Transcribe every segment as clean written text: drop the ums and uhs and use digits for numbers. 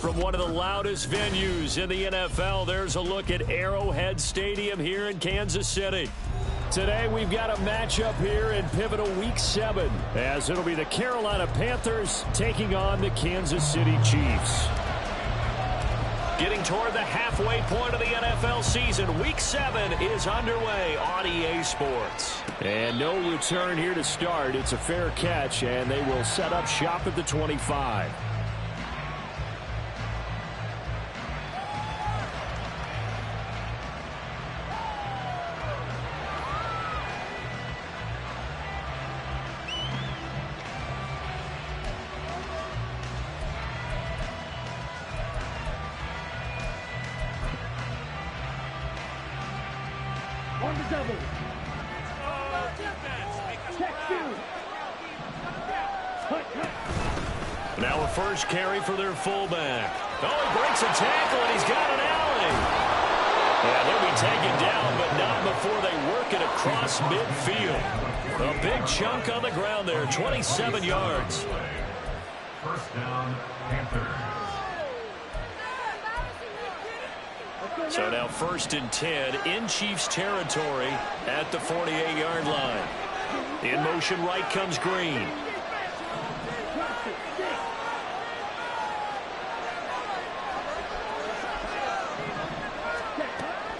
From one of the loudest venues in the NFL, there's a look at Arrowhead Stadium here in Kansas City. Today, we've got a matchup here in pivotal Week 7, as it'll be the Carolina Panthers taking on the Kansas City Chiefs. Getting toward the halfway point of the NFL season, Week 7 is underway on EA Sports. And no return here to start. It's a fair catch, and they will set up shop at the 25. On the double. Check two. Now a first carry for their fullback. Oh, he breaks a tackle, and he's got an alley. Yeah, they'll be taken down, but not before they work it across midfield. A big chunk on the ground there, 27 yards. First down, Panthers. So now 1st and 10 in Chiefs territory at the 48-yard line. In motion right comes Green.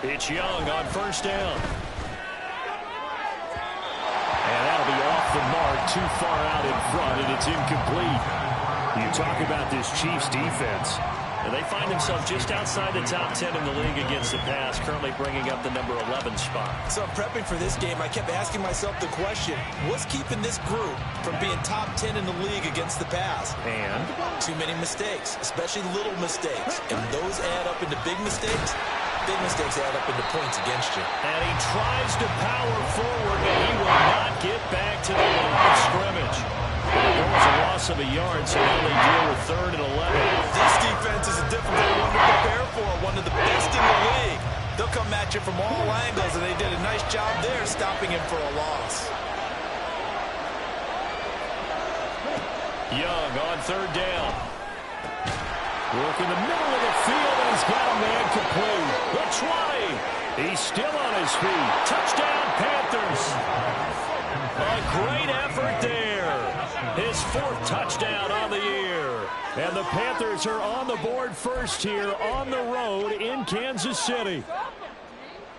It's Young on 1st down. And that'll be off the mark, too far out in front, and it's incomplete. You talk about this Chiefs defense. And they find themselves just outside the top 10 in the league against the pass, currently bringing up the number 11 spot. So prepping for this game, I kept asking myself the question, what's keeping this group from being top 10 in the league against the pass? And? Too many mistakes, especially little mistakes. And when those add up into big mistakes add up into points against you. And he tries to power forward, but he will not get back to the line of scrimmage. There was a loss of a yard, so now they deal with 3rd and 11. This defense is a difficult one to prepare for, one of the best in the league. They'll come at you from all angles, and they did a nice job there stopping him for a loss. Young on 3rd down. Work in the middle of the field, and he's got a man complete. The 20. He's still on his feet. Touchdown, Panthers. A great effort there. His 4th touchdown on the year. And the Panthers are on the board first here on the road in Kansas City.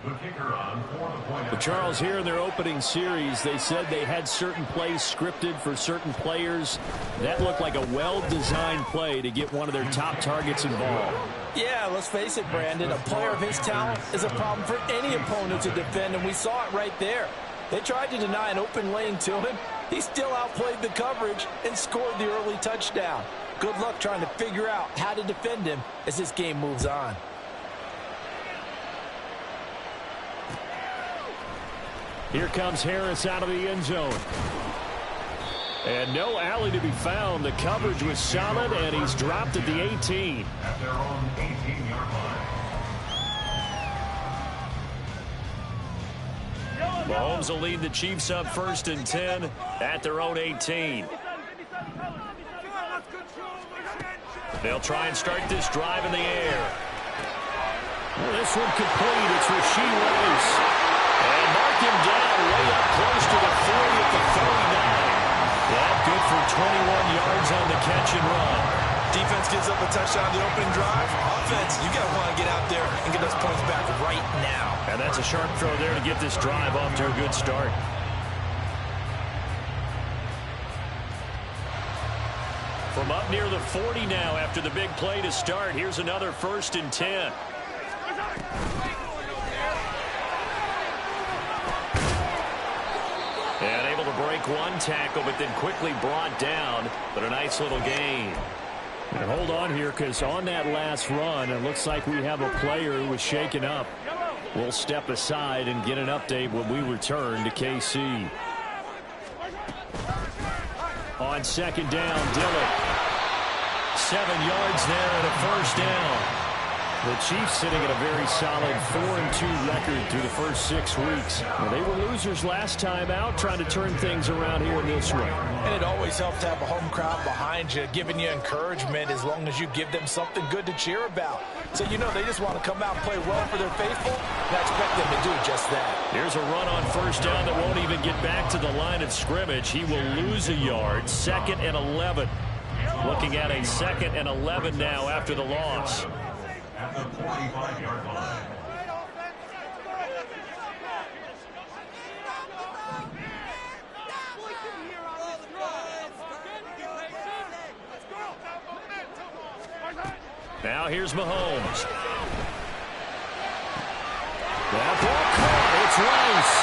The kicker on for the point. But Charles, here in their opening series, they said they had certain plays scripted for certain players. That looked like a well-designed play to get one of their top targets involved. Yeah, let's face it, Brandon. A player of his talent is a problem for any opponent to defend, and we saw it right there. They tried to deny an open lane to him. He still outplayed the coverage and scored the early touchdown. Good luck trying to figure out how to defend him as this game moves on. Here comes Harris out of the end zone. And no alley to be found. The coverage was solid, and he's dropped at the 18. At their own 18-yard line. Mahomes will lead the Chiefs up 1st and 10 at their own 18. They'll try and start this drive in the air. Well, this one complete. It's Rasheed Rice. And mark him down way up close to the 40 at the 39. That good for 21 yards on the catch and run. Defense gives up a touchdown on the opening drive. Offense, you got to want to get out there and get those points back right now. And that's a sharp throw there to get this drive off to a good start. From up near the 40 now after the big play to start. Here's another 1st and 10. And able to break one tackle, but then quickly brought down. But a nice little gain. And hold on here, because on that last run, it looks like we have a player who was shaken up. We'll step aside and get an update when we return to KC. On 2nd down, Dillon. 7 yards there and a 1st down. The Chiefs sitting at a very solid 4-2 record through the first 6 weeks. Well, they were losers last time out, trying to turn things around here in this one. And it always helps to have a home crowd behind you, giving you encouragement as long as you give them something good to cheer about. So you know they just want to come out and play well for their faithful, and I expect them to do just that. Here's a run on first down that won't even get back to the line of scrimmage. He will lose a yard, 2nd and 11. Looking at a 2nd and 11 now after the loss. At the 45-yard line. Now here's Mahomes. That ball caught. It's Rice.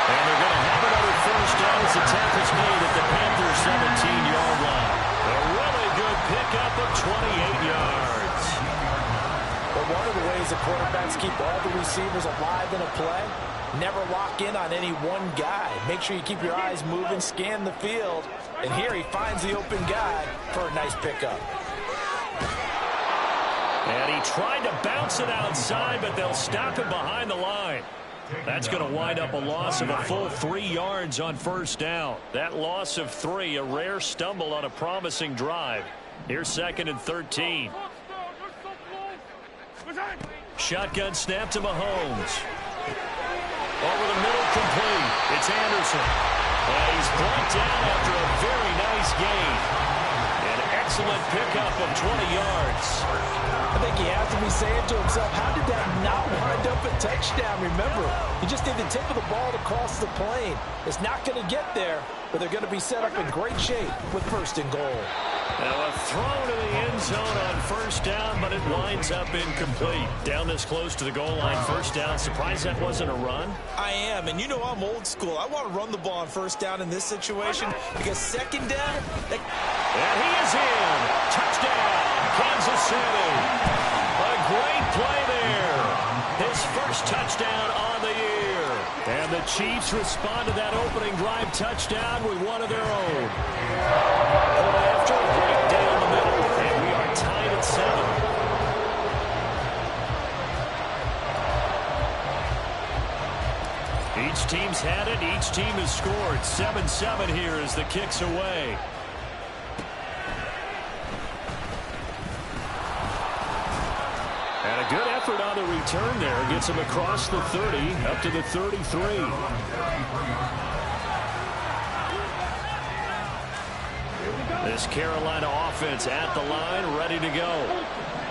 And they're going to have another first down as the tackle's made at the Panthers' 17-yard line. A really good pickup of 28 yards. Well, one of the ways the quarterbacks keep all the receivers alive in a play, never lock in on any one guy. Make sure you keep your eyes moving, scan the field. And here he finds the open guy for a nice pickup. And he tried to bounce it outside, but they'll stop him behind the line. That's going to wind up a loss of a full 3 yards on first down. That loss of 3, a rare stumble on a promising drive. Here's 2nd and 13. Shotgun snap to Mahomes. Over the middle, complete. It's Anderson. And he's brought down after a very nice gain. An excellent pickup of 20 yards. I think he has to be saying to himself, how did that not wind up a touchdown? Remember, you just need the tip of the ball to cross the plane. It's not going to get there, but they're going to be set up in great shape with 1st and goal. Now a throw to the end zone on first down, but it winds up incomplete. Down this close to the goal line, first down. Surprised that wasn't a run? I am, and you know I'm old school. I want to run the ball on first down in this situation because 2nd down. And he is in. Touchdown, Kansas City. A great play there. His first touchdown on the year. And the Chiefs respond to that opening drive touchdown with one of their own. After right down the middle, and we are tied at 7. Each team's had it. Each team has scored. 7-7 here as the kick's away. And a good effort on the return there. Gets him across the 30, up to the 33. This Carolina offense at the line, ready to go.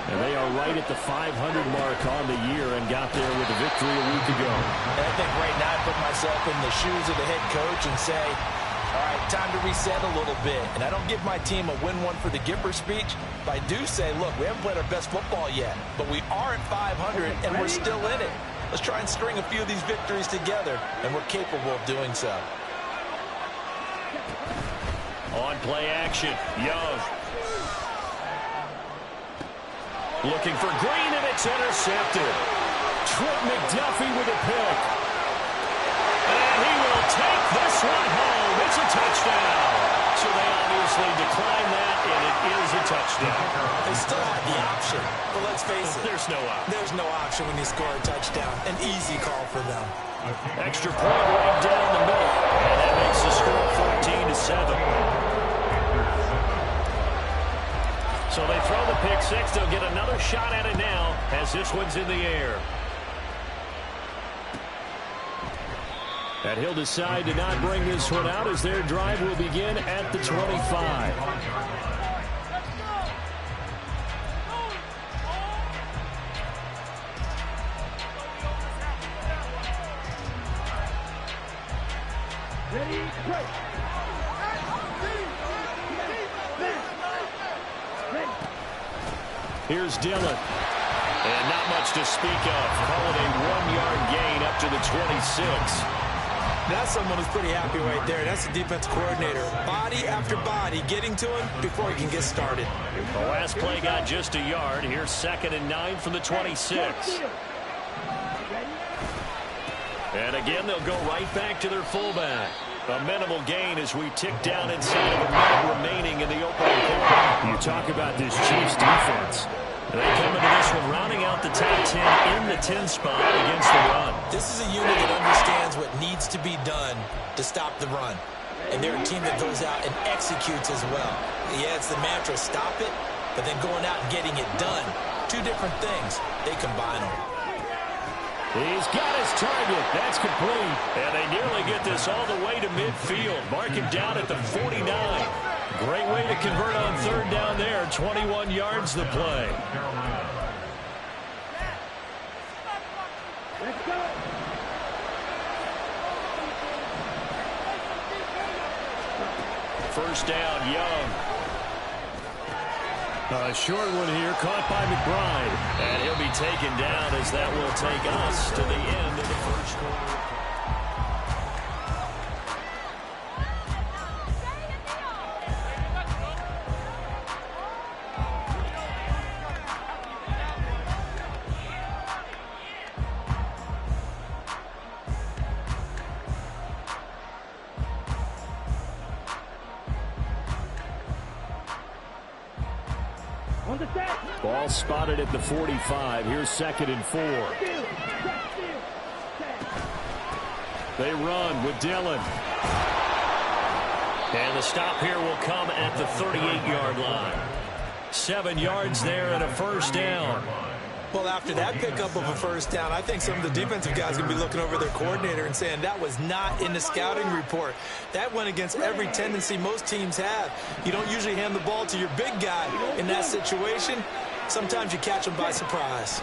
And they are right at the 500 mark on the year and got there with a victory a week ago. And I think right now I put myself in the shoes of the head coach and say, all right, time to reset a little bit. And I don't give my team a win one for the Gipper speech, but I do say, look, we haven't played our best football yet, but we are at 500 and we're still in it. Let's try and string a few of these victories together, and we're capable of doing so. On play action, Young. Looking for Green, and it's intercepted. Trent McDuffie with a pick. And he will take this one home. It's a touchdown. So they obviously decline that, and it is a touchdown. They still have the option, but let's face it. There's no option. There's no option when you score a touchdown. An easy call for them. Extra point right down the middle. And that makes the score 14-7. So they throw the pick six. They'll get another shot at it now as this one's in the air. And he'll decide to not bring this one out as their drive will begin at the 25. Ready, break. Here's Dillon. And not much to speak of. Call it a 1-yard gain up to the 26. That's someone who's pretty happy right there. That's the defense coordinator. Body after body getting to him before he can get started. The last play got just a yard. Here's 2nd and 9 from the 26. And again, they'll go right back to their fullback. A minimal gain as we tick down inside of a minute remaining in the opening quarter. You talk about this Chiefs defense. They come into this one of rounding out the top 10 in the 10 spot against the run. This is a unit that understands what needs to be done to stop the run. And they're a team that goes out and executes as well. Yeah, it's the mantra, stop it, but then going out and getting it done. Two different things. They combine them. He's got his target. That's complete. And they nearly get this all the way to midfield. Mark him down at the 49. Great way to convert on third down there. 21 yards the play. Let's go. First down, Young. A short one here, caught by McBride. And he'll be taken down as that will take us to the end of the first quarter. On the set. Ball spotted at the 45. Here's 2nd and 4. They run with Dillon. And the stop here will come at the 38-yard line. 7 yards there and a first down. Well, after that pickup of a first down, I think some of the defensive guys are going to be looking over their coordinator and saying that was not in the scouting report. That went against every tendency most teams have. You don't usually hand the ball to your big guy in that situation. Sometimes you catch them by surprise.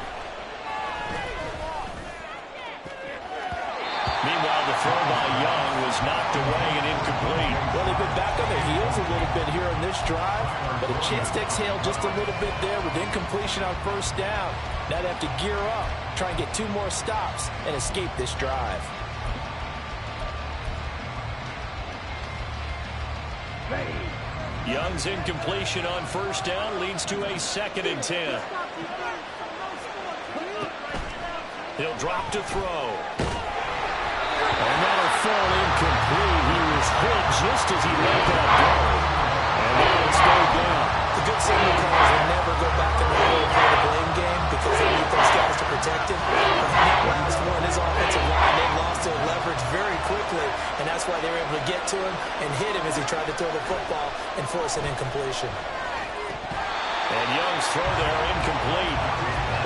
Meanwhile, the throw by Young was knocked away and incomplete. Well, they've been back on their heels a little bit here on this drive, but a chance to exhale just a little bit there with incompletion on first down. Now they have to gear up, try and get 2 more stops, and escape this drive. Young's incompletion on first down leads to a 2nd and 10. He'll drop to throw. And that'll fall incomplete. He was hit just as he let that go. And now it's go down. The good signal callers will never go back and play the blame game because they need those guys to protect him. But in that last one, his offensive line, they lost their leverage very quickly, and that's why they were able to get to him and hit him as he tried to throw the football and force an incompletion. And Young's throw there incomplete.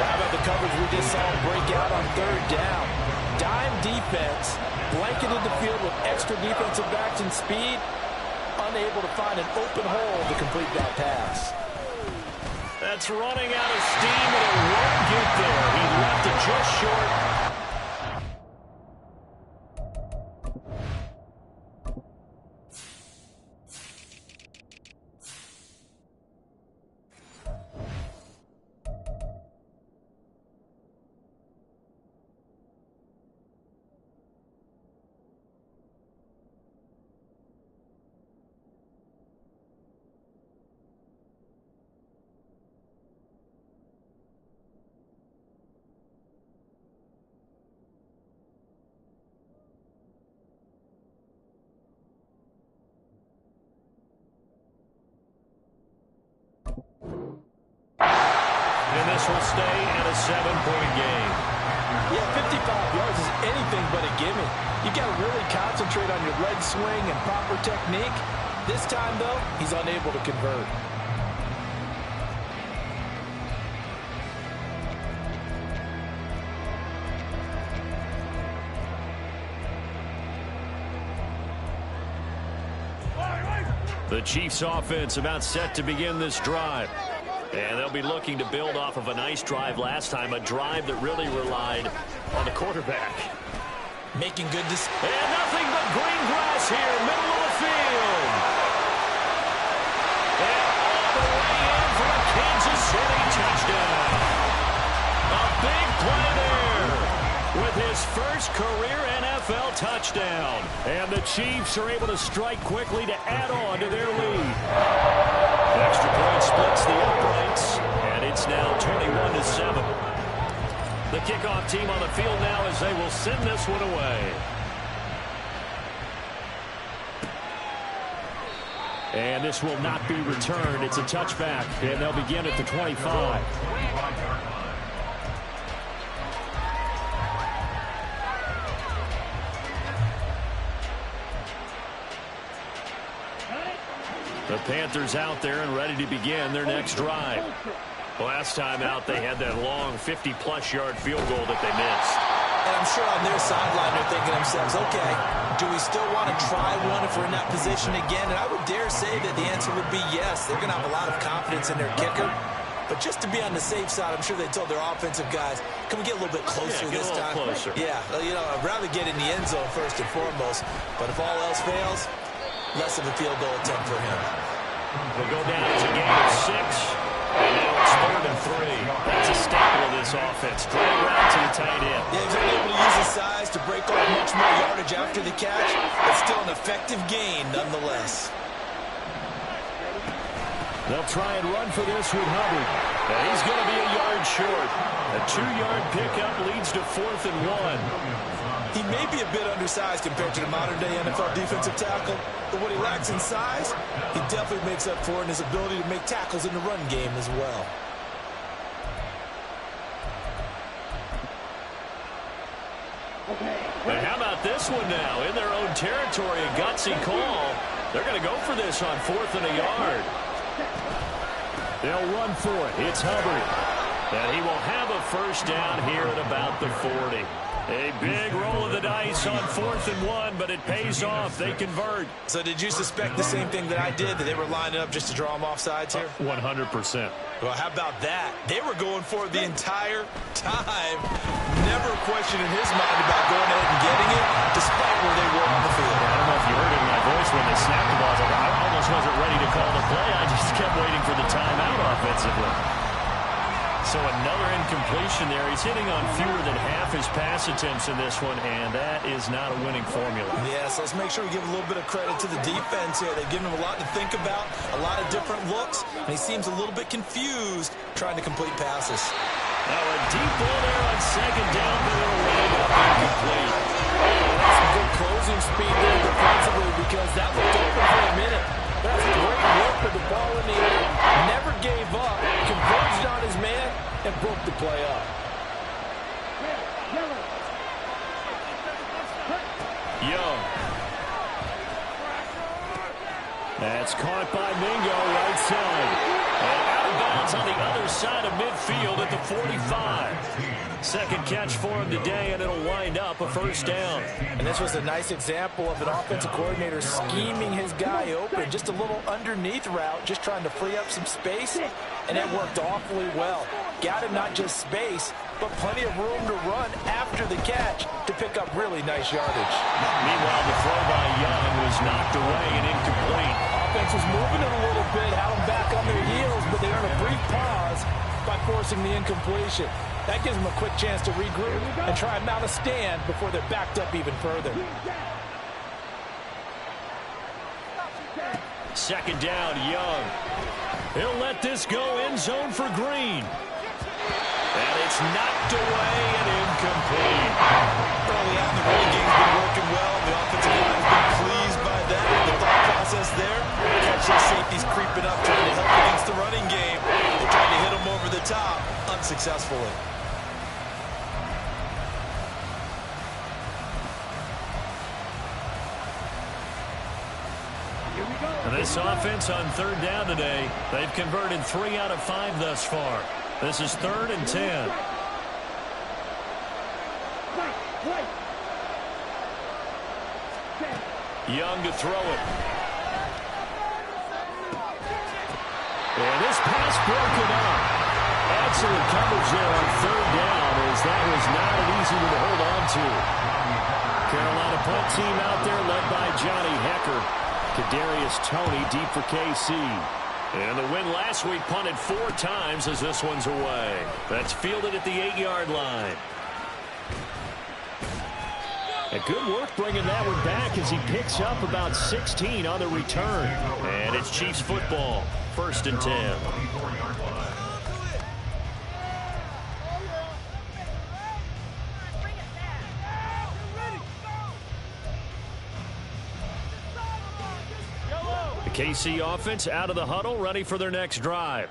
How about the coverage we just saw him break out on third down? Dime defense, blanketed the field with extra defensive backs and speed, unable to find an open hole to complete that pass. That's running out of steam, and it won't get there. He left it just short. And this will stay at a 7-point game. Yeah, 55 yards is anything but a gimme. You got to really concentrate on your leg swing and proper technique. This time, though, he's unable to convert. The Chiefs offense about set to begin this drive. And they'll be looking to build off of a nice drive last time, a drive that really relied on the quarterback. Making good decisions. And nothing but green grass here, middle of the field. And all the way in for a Kansas City touchdown. A big play there with his first career NFL touchdown. And the Chiefs are able to strike quickly to add on to their lead. Extra point splits the uprights, and it's now 21-7. The kickoff team on the field now as they will send this one away. And this will not be returned. It's a touchback, and they'll begin at the 25. The Panthers out there and ready to begin their next drive. Last time out, they had that long 50-plus yard field goal that they missed. And I'm sure on their sideline they're thinking to themselves, okay, do we still want to try one if we're in that position again? And I would dare say that the answer would be yes. They're going to have a lot of confidence in their kicker. But just to be on the safe side, I'm sure they told their offensive guys, can we get a little bit closer this time? Closer. Yeah, you know, I'd rather get in the end zone first and foremost. But if all else fails, less of a field goal attempt for him. We'll go down to gain of 6. And now it's 3rd and 3. That's a staple of this offense. Drag route to the tight end. Yeah, he's only able to use his size to break off much more yardage after the catch. It's still an effective gain nonetheless. They'll try and run for this with Hubbard. And he's going to be a yard short. A 2-yard pickup leads to 4th and 1. He may be a bit undersized compared to the modern-day NFL defensive tackle, but what he lacks in size, he definitely makes up for in his ability to make tackles in the run game as well. And how about this one now? In their own territory, a gutsy call. They're going to go for this on 4th and a yard. They'll run for it. It's Hubbard. And he will have a first down here at about the 40. A big roll of the dice on 4th and 1, but it pays off. They convert. So did you suspect the same thing that I did, that they were lining up just to draw them off sides here? 100%. Well, how about that? They were going for it the entire time. Never a question in his mind about going ahead and getting it, despite where they were on the field. I don't know if you heard it in my voice when they snapped the ball. I almost wasn't ready to call the play. I just kept waiting for the timeout offensively. So another incompletion there. He's hitting on fewer than half his pass attempts in this one, and that is not a winning formula. Yes, let's make sure we give a little bit of credit to the defense here. They've given him a lot to think about, a lot of different looks, and he seems a little bit confused trying to complete passes. Now a deep ball there on 2nd down, but it'll wind up incomplete. That's some good closing speed there defensively, because that looked open for a minute. That's great work with the ball in the air. Never gave up, converged on his man, and broke the play up. Young. That's caught by Mingo, right side. And out of bounds on the other side of midfield at the 45. Second catch for him today, and it'll wind up a first down. And this was a nice example of an offensive coordinator scheming his guy open. Just a little underneath route, just trying to free up some space, and it worked awfully well. Got him not just space, but plenty of room to run after the catch to pick up really nice yardage. Meanwhile, the throw by Young was knocked away and incomplete. Offense was moving it a little bit, had them back on their heels, but they earned a brief pause by forcing the incompletion. That gives them a quick chance to regroup and try and mount a stand before they're backed up even further. 2nd down, Young. He'll let this go end zone for Green. And it's knocked away and incomplete. Early on, the running game's been working well. The offensive line has been pleased by that. The thought process there, catch those safeties creeping up, trying to help against the running game. They tried to hit them over the top, unsuccessfully. This offense on 3rd down today, they've converted 3 out of 5 thus far. This is 3rd and 10. Young to throw it. And this pass broken up. Excellent coverage there on 3rd down, as that was not an easy one to hold on to. Carolina punt team out there led by Johnny Hecker. Kadarius Toney deep for KC. And the win last week punted 4 times as this one's away. That's fielded at the 8-yard line. A good work bringing that one back as he picks up about 16 on the return. And it's Chiefs football. 1st and 10. KC offense out of the huddle, ready for their next drive.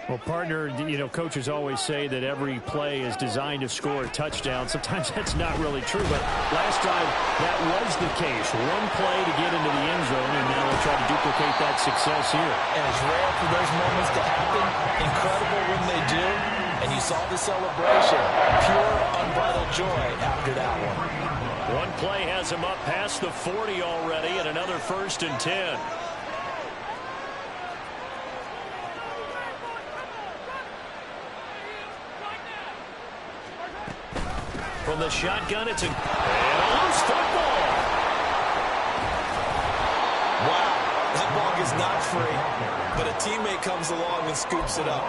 Well, partner, you know, coaches always say that every play is designed to score a touchdown. Sometimes that's not really true, but last drive, that was the case. One play to get into the end zone, and now they'll try to duplicate that success here. And it's rare for those moments to happen. Incredible when they do. And you saw the celebration. Pure, unbridled joy after that one. One play has him up past the 40 already, and another 1st and 10. From the shotgun, it's a loose football. Wow, that ball is not free, but a teammate comes along and scoops it up.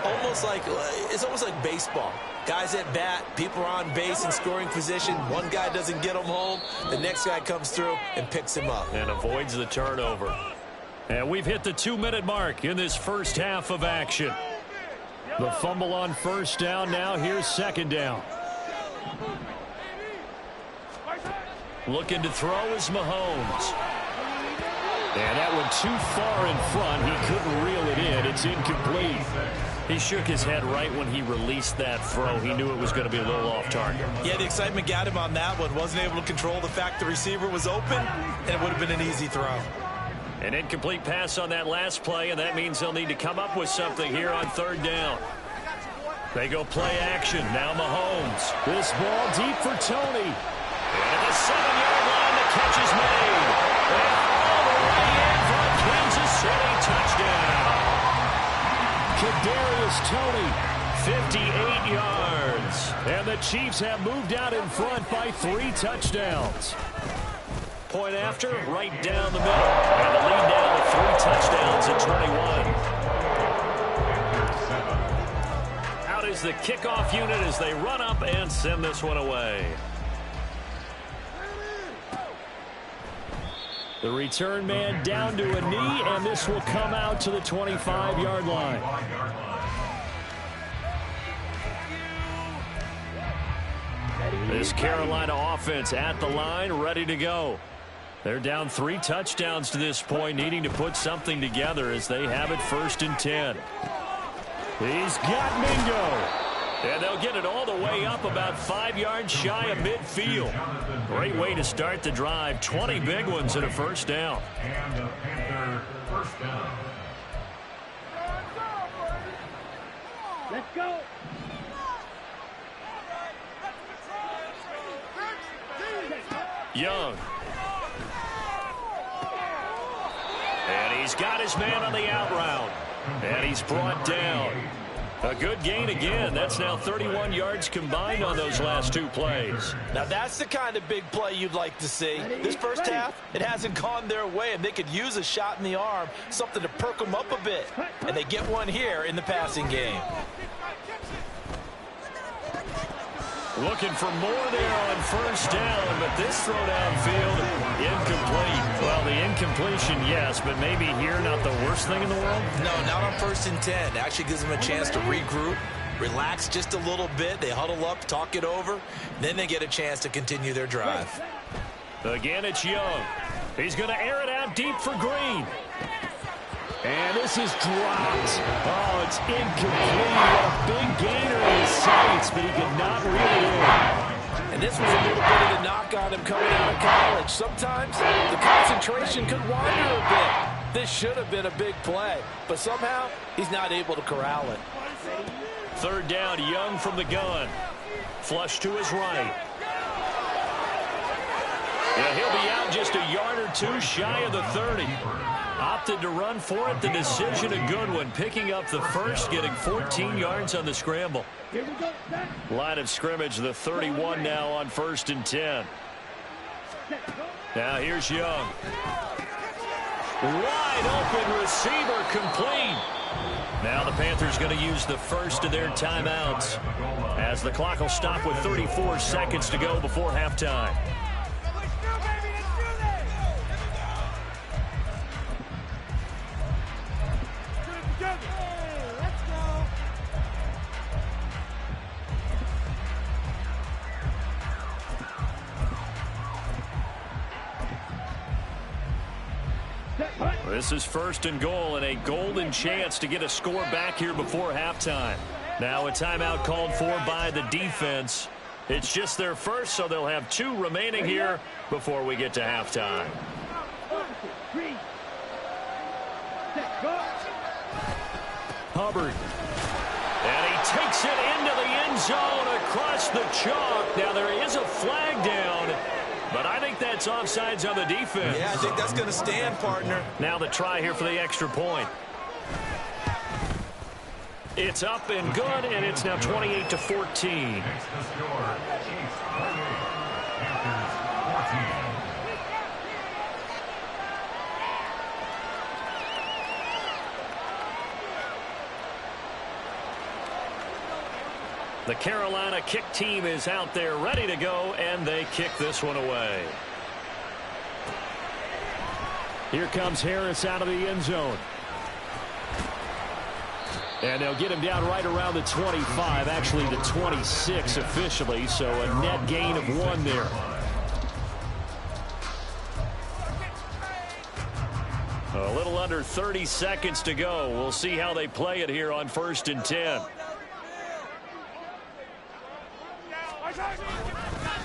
It's almost like baseball. Guys at bat, people are on base in scoring position. One guy doesn't get him home. The next guy comes through and picks him up. And avoids the turnover. And we've hit the 2-minute mark in this first half of action. The fumble on 1st down. Now here's 2nd down. Looking to throw is Mahomes. And that one too far in front. He couldn't reel it in. It's incomplete. He shook his head right when he released that throw. He knew it was going to be a little off target. Yeah, the excitement got him on that one. Wasn't able to control the fact the receiver was open, and it would have been an easy throw. An incomplete pass on that last play, and that means they'll need to come up with something here on 3rd down. They go play action. Now Mahomes. This ball deep for Tony. And at the 7-yard line, the catch is made. And all the way in for a Kansas City touchdown. Kadarius Toney, 58 yards. And the Chiefs have moved out in front by 3 touchdowns. Point after, right down the middle. And the lead now to 3 touchdowns at 21. Out is the kickoff unit as they run up and send this one away. The return man down to a knee, and this will come out to the 25-yard line. This Carolina offense at the line, ready to go. They're down 3 touchdowns to this point, needing to put something together as they have it 1st and 10. He's got Mingo. And they'll get it all the way up about 5 yards shy of midfield. Great way to start the drive. 20 big ones and a 1st down. And the Panther 1st down. Let's go. Young. And he's got his man on the out route. And he's brought down. A good gain again. That's now 31 yards combined on those last 2 plays. Now that's the kind of big play you'd like to see. This first half, it hasn't gone their way, and they could use a shot in the arm, something to perk them up a bit. And they get one here in the passing game. Looking for more there on 1st down, but this throw downfield, incomplete. Well, the incompletion, yes, but maybe here not the worst thing in the world? No, not on 1st and 10. It actually gives them a chance to regroup, relax just a little bit. They huddle up, talk it over, then they get a chance to continue their drive. Again, it's Young. He's going to air it out deep for Green. And this is dropped. Oh, it's incomplete. A big gainer in his sights, but he could not reel it in. And this was a little bit of the knock on him coming out of college. Sometimes the concentration could wander a bit. This should have been a big play, but somehow he's not able to corral it. 3rd down, Young from the gun. Flush to his right. Yeah, he'll be out just a yard or 2 shy of the 30. Opted to run for it. The decision a good one. Picking up the 1st, getting 14 yards on the scramble. Line of scrimmage, the 31 now on 1st and 10. Now here's Young. Wide open receiver complete. Now the Panthers going to use the 1st of their timeouts as the clock will stop with 34 seconds to go before halftime. This is 1st and goal and a golden chance to get a score back here before halftime. Now a timeout called for by the defense. It's just their first, so they'll have 2 remaining here before we get to halftime. Hubbard. And he takes it into the end zone across the chalk. Now there is a flag down, but I think that's offsides on the defense. Yeah, I think that's going to stand, partner. Now the try here for the extra point. It's up and good, and it's now 28-14. Makes the score. Chiefs 28, Panthers 14. The Carolina kick team is out there ready to go, and they kick this one away. Here comes Harris out of the end zone. And they'll get him down right around the 25, actually the 26 officially, so a net gain of 1 there. A little under 30 seconds to go. We'll see how they play it here on 1st and 10.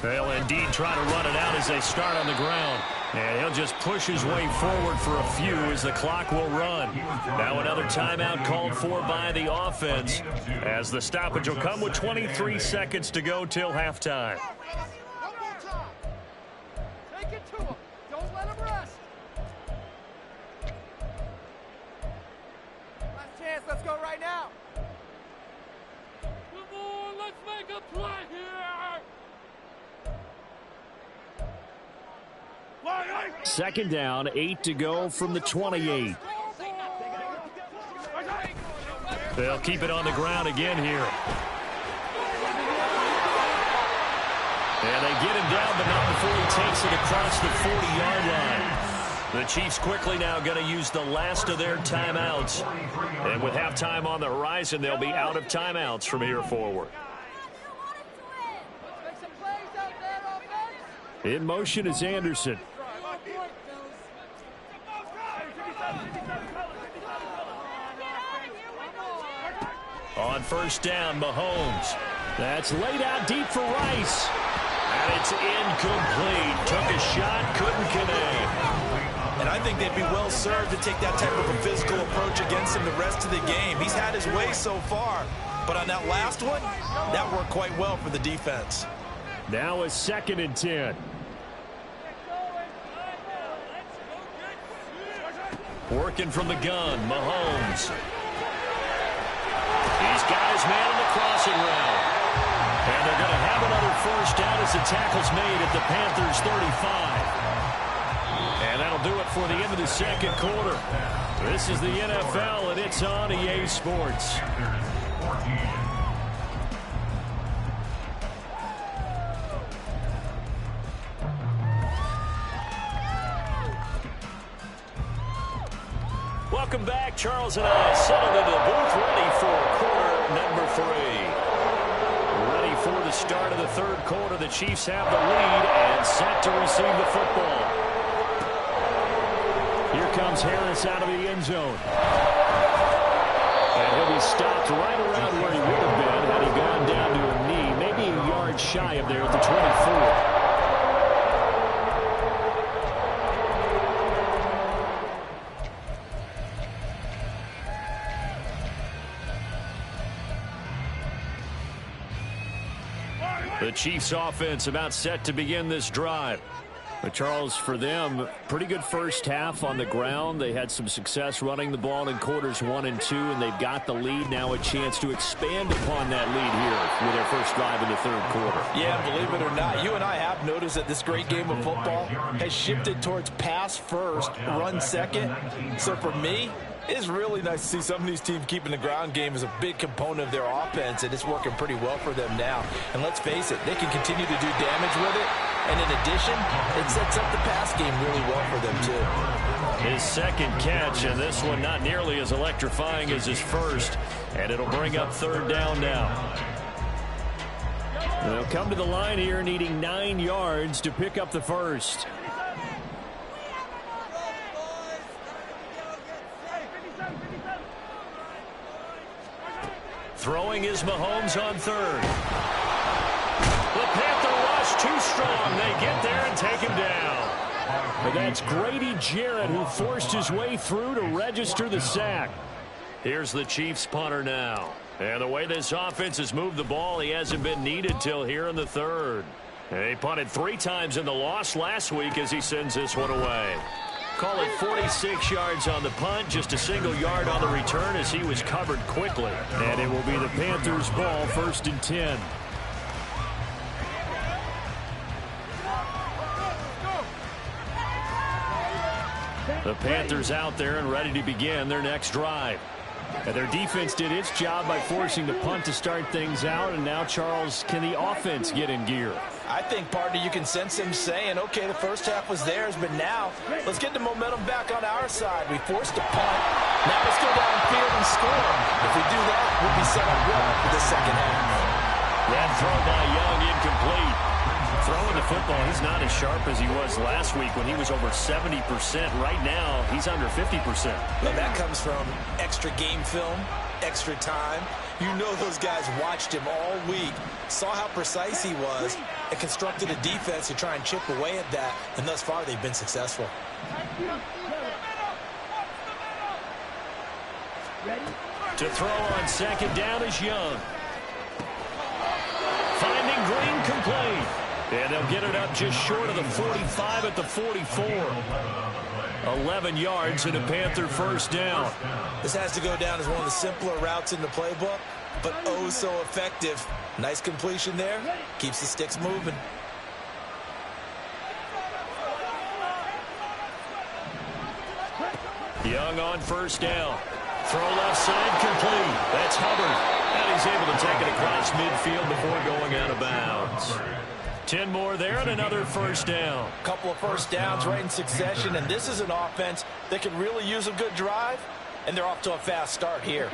They'll indeed try to run it out as they start on the ground. And he'll just push his way forward for a few as the clock will run. Now another timeout called for by the offense as the stoppage will come with 23 seconds to go till halftime. One more time. Take it to him. Don't let him rest. Last chance. Let's go right now. Come on. Let's make a play here. 2nd down, 8 to go from the 28. They'll keep it on the ground again here. And they get him down, but not before he takes it across the 40-yard line. The Chiefs quickly now going to use the last of their timeouts. And with halftime on the horizon, they'll be out of timeouts from here forward. In motion is Anderson. On 1st down, Mahomes. That's laid out deep for Rice. And it's incomplete. Took a shot, couldn't connect. And I think they'd be well served to take that type of a physical approach against him the rest of the game. He's had his way so far. But on that last one, that worked quite well for the defense. Now a 2nd and 10. Working from the gun, Mahomes. He's got his man in the crossing route. And they're going to have another 1st down as the tackle's made at the Panthers' 35. And that'll do it for the end of the 2nd quarter. This is the NFL, and it's on EA Sports. Welcome back. Charles and I settled into the booth ready for quarter number 3. Ready for the start of the 3rd quarter. The Chiefs have the lead and set to receive the football. Here comes Harris out of the end zone. And he'll be stopped right around where he would have been had he gone down to a knee, maybe a yard shy of there at the 24. The Chiefs offense about set to begin this drive. But Charles, for them, pretty good first half on the ground. They had some success running the ball in quarters 1 and 2, and they've got the lead. Now a chance to expand upon that lead here with their first drive in the 3rd quarter. Yeah, believe it or not, you and I have noticed that this great game of football has shifted towards pass first, run second. So for me, it's really nice to see some of these teams keeping the ground game as a big component of their offense, and it's working pretty well for them now. And let's face it, they can continue to do damage with it. And in addition, it sets up the pass game really well for them, too. His 2nd catch, and this one not nearly as electrifying as his first. And it'll bring up 3rd down now. They'll come to the line here needing 9 yards to pick up the first. Throwing is Mahomes on third. The Panther rush too strong. They get there and take him down. And that's Grady Jarrett who forced his way through to register the sack. Here's the Chiefs punter now. And the way this offense has moved the ball, he hasn't been needed till here in the third. And he punted 3 times in the loss last week as he sends this one away. Call it 46 yards on the punt, just a single yard on the return as he was covered quickly. And it will be the Panthers' ball, 1st and 10. The Panthers out there and ready to begin their next drive. And their defense did its job by forcing the punt to start things out. And now, Charles, can the offense get in gear? I think, partner, you can sense him saying, okay, the first half was theirs, but now let's get the momentum back on our side. We forced a punt. Now let's go downfield and score. If we do that, we'll be set up well for the second half. That throw by Young incomplete. Throwing the football, he's not as sharp as he was last week when he was over 70%. Right now, he's under 50%. Well, that comes from extra game film, extra time. You know those guys watched him all week, saw how precise he was, and constructed a defense to try and chip away at that, and thus far they've been successful. To throw on second down is Young. Finding Green complete. And they'll get it up just short of the 45 at the 44. 11 yards and a Panther first down. This has to go down as one of the simpler routes in the playbook, but oh so effective. Nice completion there. Keeps the sticks moving. Young on first down. Throw left side complete. That's Hubbard. And he's able to take it across midfield before going out of bounds. 10 more there and another first down. Couple of first downs right in succession, and this is an offense that can really use a good drive, and they're off to a fast start here.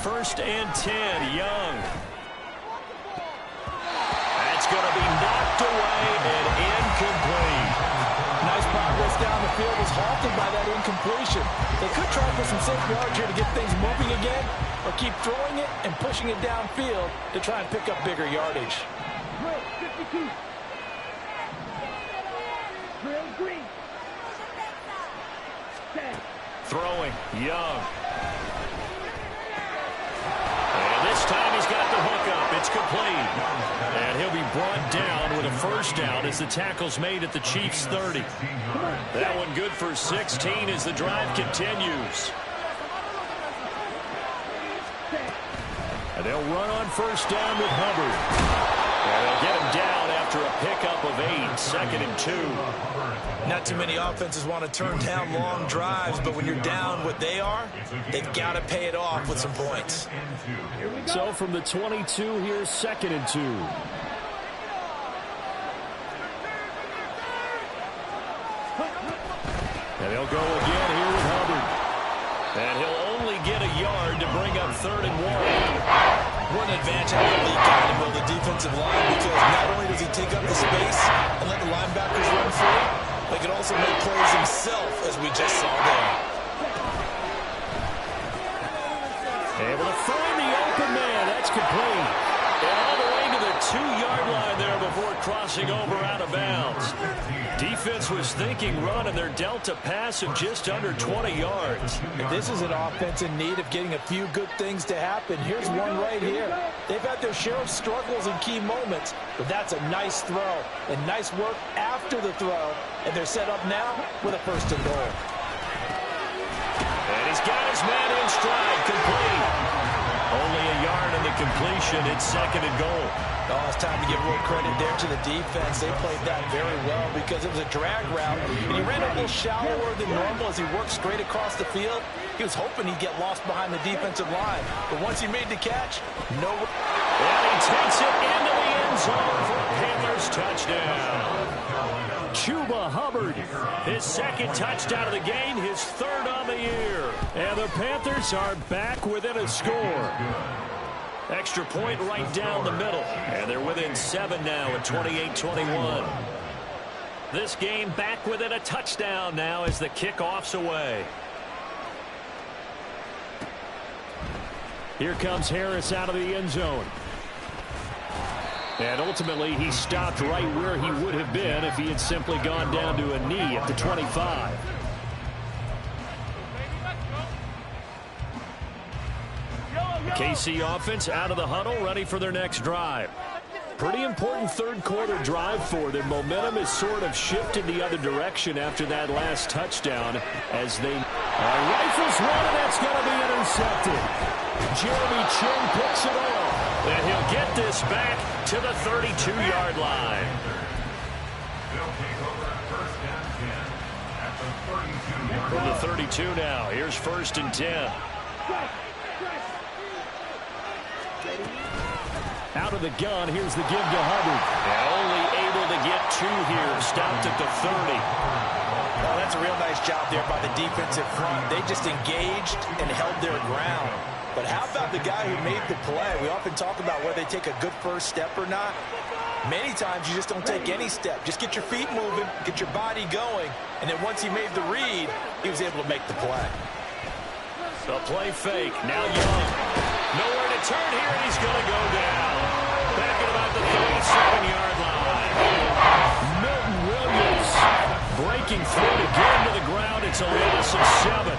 First and 10, Young. That's going to be knocked away and incomplete. Nice progress down the field was halted by that incompletion. They could try for some safe yards here to get things moving again, or keep throwing it and pushing it downfield to try and pick up bigger yardage. Throwing, Young. And this time he's got the hook up. It's complete. And he'll be brought down with a first down as the tackle's made at the Chiefs' 30. That one good for 16 as the drive continues. And they'll run on first down with Hubbard. And they'll get him down after a pickup of 8, 2nd and 2. Not too many offenses want to turn down long drives, but when you're down what they are, they've got to pay it off with some points. So from the 22, here's 2nd and 2. And they'll go again here with Hubbard. And he'll only get a yard to bring up 3rd and 1. What an advantage I think he got to build the defensive line, because not only does he take up the space and let the linebackers run free, but he can also make plays himself, as we just saw there. Able to find the open man. That's complete. And all the way to the 2-yard line there before crossing over out of bounds. Defense was thinking run, and they're dealt a pass of just under 20 yards. This is an offense in need of getting a few good things to happen. Here's one right here. They've had their share of struggles in key moments, but that's a nice throw and nice work after the throw, and they're set up now with a 1st and goal. And he's got his man in stride, complete. Only a yard on the completion. It's 2nd and goal. Oh, it's time to give real credit there to the defense. They played that very well because it was a drag route, and he ran a little shallower than normal as he worked straight across the field. He was hoping he'd get lost behind the defensive line, but once he made the catch, no. And he takes it into the end zone for a Panthers touchdown. Chuba Hubbard, his 2nd touchdown of the game, his 3rd on the year. And the Panthers are back within a score. Extra point right down the middle. And they're within 7 now at 28-21. This game back within a touchdown now as the kickoff's away. Here comes Harris out of the end zone. And ultimately, he stopped right where he would have been if he had simply gone down to a knee at the 25. KC offense out of the huddle, ready for their next drive. Pretty important third quarter drive for them. Momentum has sort of shifted the other direction after that last touchdown as they rifles one, and that's going to be intercepted. Jeremy Chin picks it off, and he'll get this back to the 32-yard line. They'll take over first and 10 at the 32-yard line. From the 32 now, here's first and 10. Out of the gun, here's the give to Hubbard. And only able to get 2 here, stopped at the 30. Well, that's a real nice job there by the defensive front. They just engaged and held their ground. But how about the guy who made the play? We often talk about whether they take a good first step or not. Many times you just don't take any step. Just get your feet moving, get your body going, and then once he made the read, he was able to make the play. The play fake, now Young. Nowhere to turn here, and he's going to go down. Back at about the 37-yard line. Milton Williams breaking through to get him to the ground. It's a loss of 7.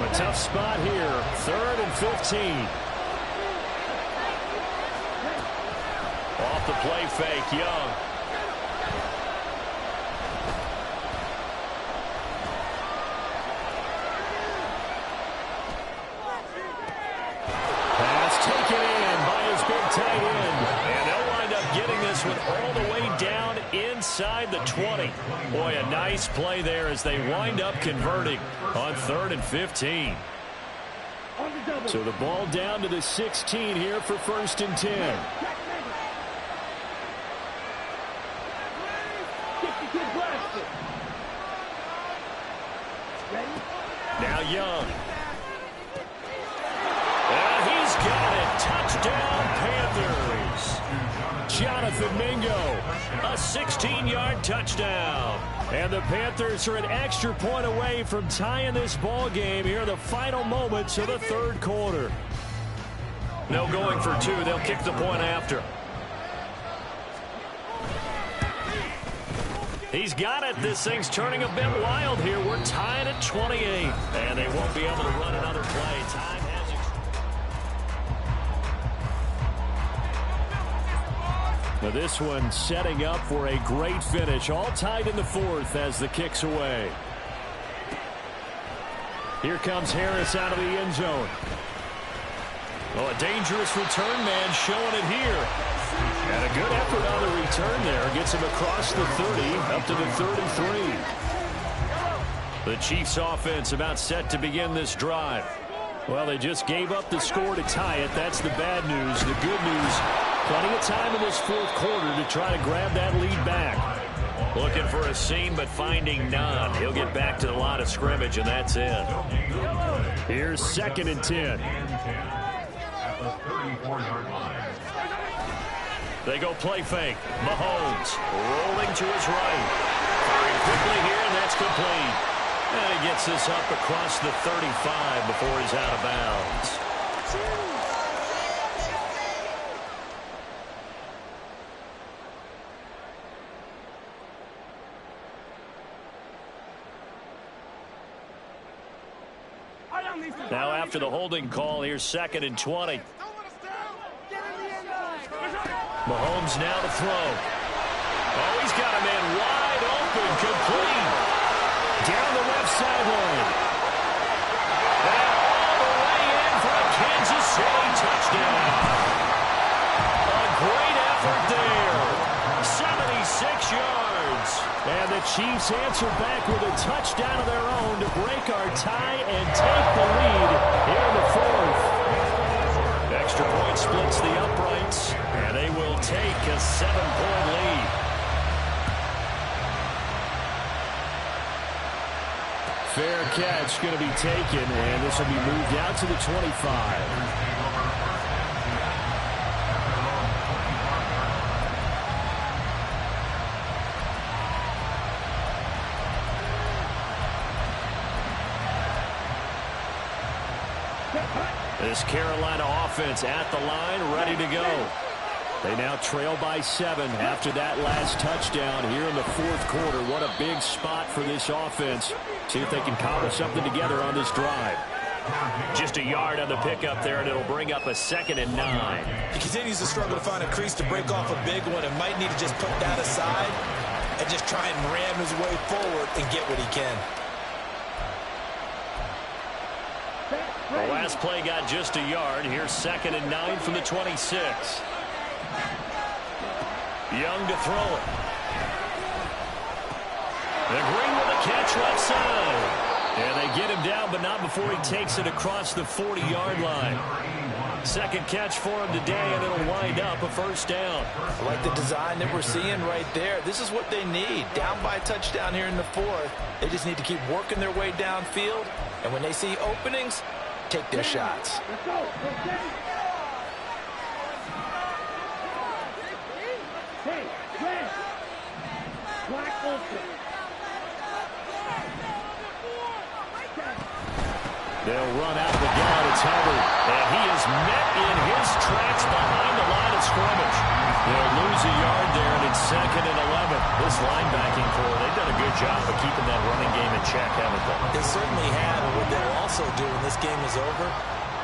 A tough spot here, 3rd and 15. Off the play fake, Young. Tight end. And they'll wind up getting this one all the way down inside the 20. Boy, a nice play there as they wind up converting on 3rd and 15. So the ball down to the 16 here for first and 10. Now Young. And he's got it. Touchdown, Panthers. Jonathan Mingo, a 16-yard touchdown. And the Panthers are an extra point away from tying this ball game here in the final moments of the third quarter. No going for 2. They'll kick the point after. He's got it. This thing's turning a bit wild here. We're tied at 28. And they won't be able to run another play. Time has now this one setting up for a great finish. All tied in the 4th as the kick's away. Here comes Harris out of the end zone. Oh, a dangerous return man showing it here. And a good effort on the return there. Gets him across the 30 up to the 33. The Chiefs offense about set to begin this drive. Well, they just gave up the score to tie it. That's the bad news. The good news, plenty of time in this 4th quarter to try to grab that lead back. Looking for a seam, but finding none. He'll get back to the line of scrimmage, and that's it. Here's 2nd and 10. At the 34-yard line. They go play fake. Mahomes rolling to his right. Firing quickly here, and that's complete. And he gets this up across the 35 before he's out of bounds. Now after the holding call, here's 2nd and 20. Mahomes now to throw. Oh, he's got a man wide open, complete. Down the left sideline. And all the way in for a Kansas City touchdown. A great effort there. 76 yards. And the Chiefs answer back with a touchdown of their own to break our tie and take the lead here in the 4th. Extra point splits the uprights, and they will take a 7-point lead. Fair catch going to be taken, and this will be moved out to the 25. This Carolina offense at the line, ready to go. They now trail by 7 after that last touchdown here in the fourth quarter. What a big spot for this offense. See if they can cobble something together on this drive. Just a yard on the pickup there, and it'll bring up a 2nd and 9. He continues to struggle to find a crease to break off a big one, and might need to just put that aside and just try and ram his way forward and get what he can. The last play got just a yard. Here's 2nd and 9 from the 26. Young to throw it. The Green with a catch left side. And they get him down, but not before he takes it across the 40-yard line. Second catch for him today, and it'll wind up a first down. I like the design that we're seeing right there. This is what they need. Down by a touchdown here in the fourth. They just need to keep working their way downfield. And when they see openings, take their shots. They'll run out the gun. It's Hubbard. And he is met in his tracks behind the line of scrimmage. They'll lose a yard there, and it's 2nd and 11. This linebacking core, they've done a good job of keeping that running game in check, haven't they? They certainly have. And what they'll also do when this game is over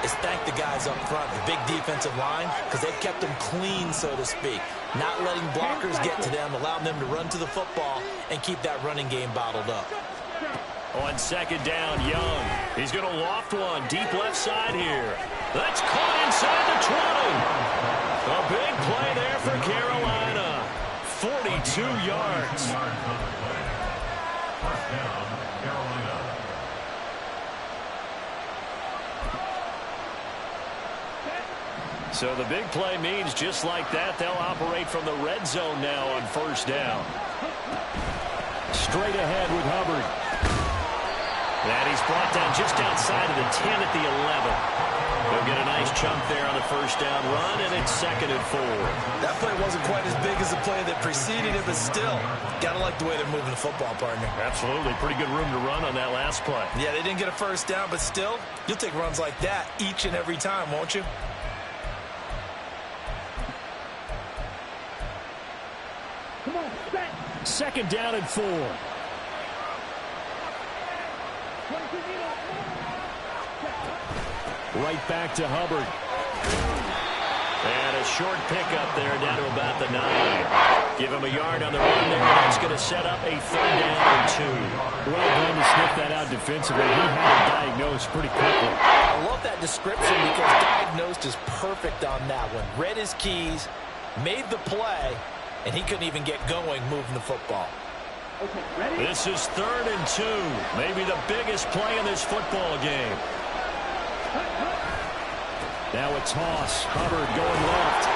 is thank the guys up front, the big defensive line, because they've kept them clean, so to speak. Not letting blockers get to them, allowing them to run to the football and keep that running game bottled up. On 2nd down, Young. He's going to loft one deep left side here. That's caught inside the 20. A big play there for Carolina. 42 yards. First down, Carolina. So the big play means just like that, they'll operate from the red zone now on first down. Straight ahead with Hubbard. And he's brought down just outside of the 10 at the 11. They'll get a nice chunk there on the first down run, and it's 2nd and 4. That play wasn't quite as big as the play that preceded it, but still, got to like the way they're moving the football, partner. Absolutely. Pretty good room to run on that last play. Yeah, they didn't get a first down, but still, you'll take runs like that each and every time, won't you? Come on, set. 2nd down and 4. Right back to Hubbard. And a short pickup there down to about the 9. Give him a yard on the run there. That's going to set up a 3rd down and 2. Well done to sniff that out defensively. He had it diagnosed pretty quickly. I love that description because diagnosed is perfect on that one. Read his keys, made the play, and he couldn't even get going moving the football. Okay, ready? This is 3rd and 2. Maybe the biggest play in this football game. Now a toss. Hubbard going left.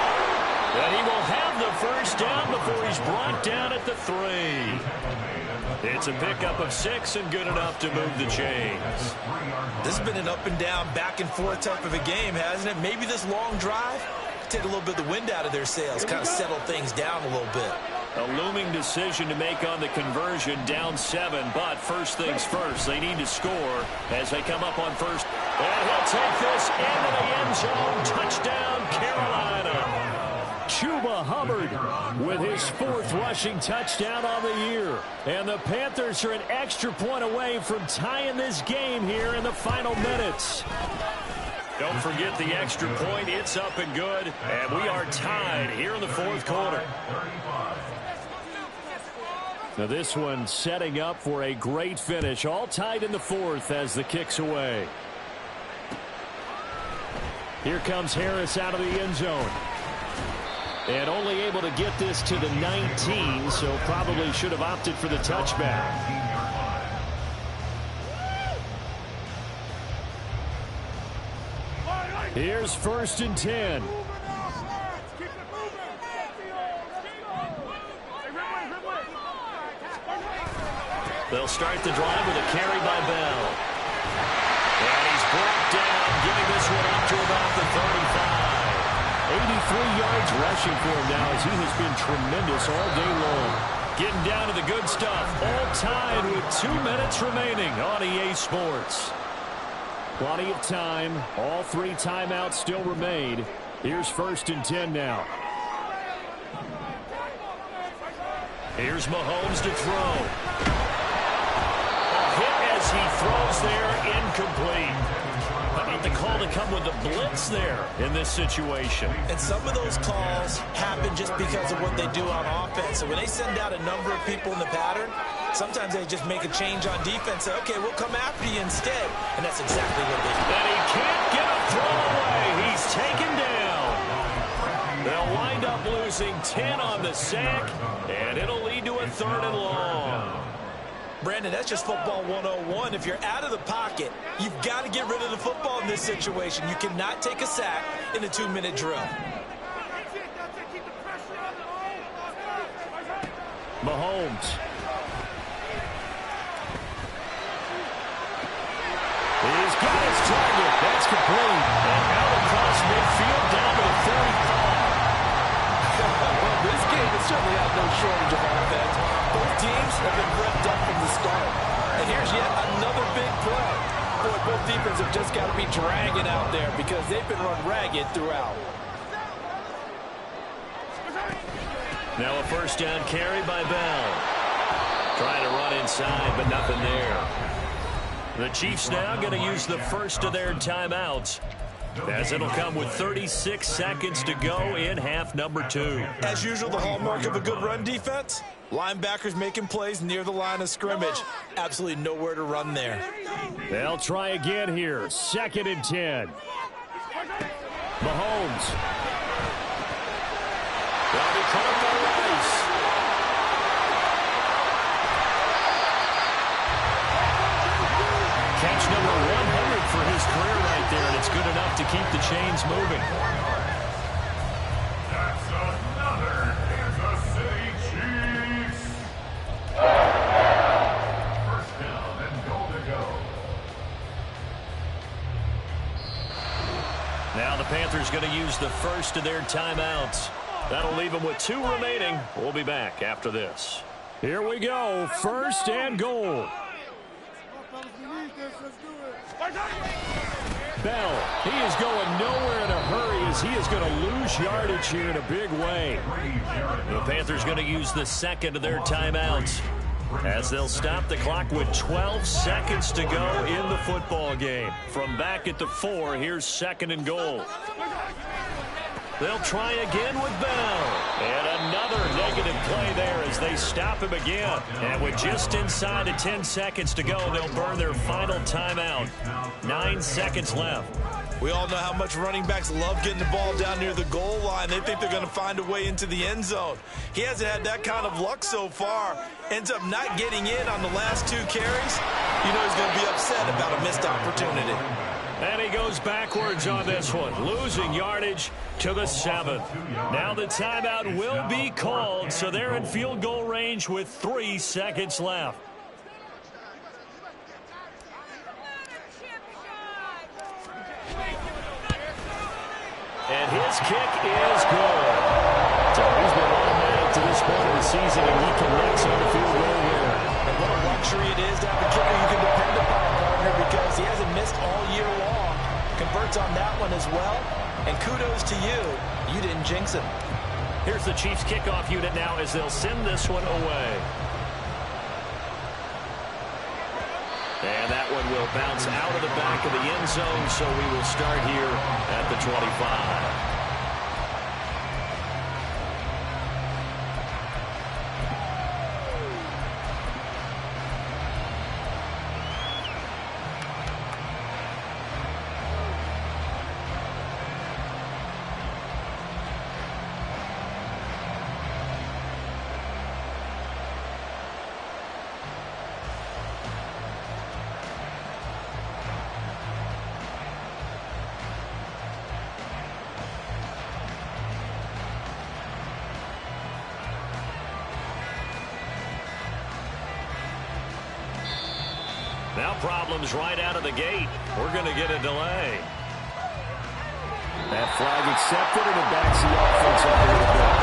And he will have the first down before he's brought down at the 3. It's a pickup of 6 and good enough to move the chains. This has been an up and down, back and forth type of a game, hasn't it? Maybe this long drive take a little bit of the wind out of their sails, kind of settle things down a little bit. A looming decision to make on the conversion, down 7, but first things first, they need to score as they come up on first. And he'll take this into the end zone. Touchdown, Carolina. Chuba Hubbard with his 4th rushing touchdown on the year. And the Panthers are an extra point away from tying this game here in the final minutes. Don't forget the extra point. It's up and good. And we are tied here in the fourth quarter. Now this one setting up for a great finish. All tied in the fourth as the kick's away. Here comes Harris out of the end zone. And only able to get this to the 19, so probably should have opted for the touchback. Here's 1st and 10. They'll start the drive with a carry by Bell. And he's brought down, giving this one up to about the 35. 83 yards rushing for him now as he has been tremendous all day long. Getting down to the good stuff. All tied with 2 minutes remaining on EA Sports. Plenty of time. All 3 timeouts still remain. Here's 1st and 10 now. Here's Mahomes to throw. A hit as he throws there, incomplete. How about the call to come with the blitz there in this situation? And some of those calls happen just because of what they do on offense. So when they send out a number of people in the pattern, sometimes they just make a change on defense. Say, okay, we'll come after you instead. And that's exactly what they do. And he can't get a throw away. He's taken down. They'll wind up losing 10 on the sack, and it'll lead to a 3rd and long. Brandon, that's just football 101. If you're out of the pocket, you've got to get rid of the football in this situation. You cannot take a sack in a 2-minute drill. Mahomes. He's got his target. That's complete. And out across midfield down to the 35. Well, this game has certainly had no shortage of offense. Both teams have been revved up from the start. And here's yet another big play. Boy, both defenses have just got to be dragging out there because they've been run ragged throughout. Now a 1st down carry by Bell. Trying to run inside, but nothing there. The Chiefs now going to use the 1st of their timeouts, as it'll come with 36 seconds to go in half number 2. As usual, the hallmark of a good run defense, linebackers making plays near the line of scrimmage. Absolutely nowhere to run there. They'll try again here. 2nd and 10. Mahomes. They'll be caught by Rice. Catch number 100 for his career right there, and it's good enough to keep the chains moving. That's another Kansas City Chiefs. 1st down and goal to go. Now the Panthers going to use the 1st of their timeouts. That'll leave them with 2 remaining. We'll be back after this. Here we go. 1st and goal. Bell, he is going nowhere in a hurry as he is going to lose yardage here in a big way. The Panthers going to use the 2nd of their timeouts, as they'll stop the clock with 12 seconds to go in the football game. From back at the 4, here's 2nd and goal. They'll try again with Bell. And another negative play there as they stop him again. And with just inside of 10 seconds to go, they'll burn their final timeout. 9 seconds left. We all know how much running backs love getting the ball down near the goal line. They think they're going to find a way into the end zone. He hasn't had that kind of luck so far. Ends up not getting in on the last 2 carries. You know he's going to be upset about a missed opportunity. And he goes backwards on this one, losing yardage to the 7. Now the timeout will be called, so they're in field goal range with 3 seconds left. And his kick is good. So he's been automatic to this point of the season, and he collects on the field goal here. And what a luxury it is to have a kicker you can depend upon, partner, because he hasn't missed all year long. Converts on that one as well. And kudos to you. You didn't jinx him. Here's the Chiefs kickoff unit now as they'll send this one away. And that one will bounce out of the back of the end zone, so we will start here at the 25. Now problems right out of the gate. We're going to get a delay. That flag accepted, and it backs the offense up a little bit.